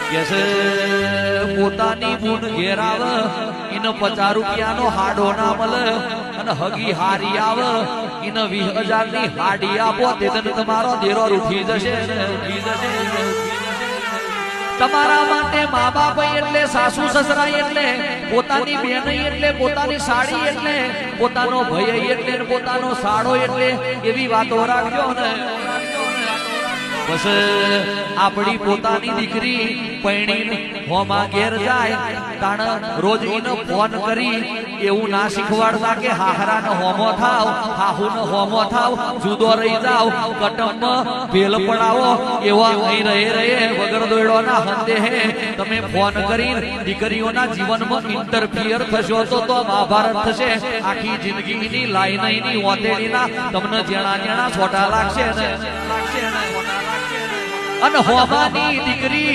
કેસે પોતાની બુન ઘેરાવ ઇને 50 રૂપિયાનો હાડો ના મળે અને હગી હારી આવ ઇને 20,000 ની હાડી આપો તે તમારો દેરો ઉઠી જશે તમારા માટે મા બાપ એટલે સાસુ સસરા એટલે પોતાની બેન એટલે પોતાની સાડી એટલે પોતાનો ભાઈ એટલે પોતાનો સાડો એટલે એવી વાતો રાખજો ને બસ આપણી પોતાની દીકરી પૈણી હોમાં ઘેર જાય તાણ રોજ ઈને ફોન કરી એવું ના શીખવાડતા કે હાહરાનો હોમો થાવ હાહુનો હોમો થાવ જુદો રહી જાવ કટમમાં ભેલ પડાવો એવા અહીં રહે વગર દોયડોના હંદે હે તમે ફોન કરી દીકરીઓના જીવનમાં ઇન્ટરફિયર થશો તો મહાભારત થશે આખી જિંદગીની લાઈનની ઓતેડીના તમને જેણા છોટા લાગશે ને અને હોમાની દીકરી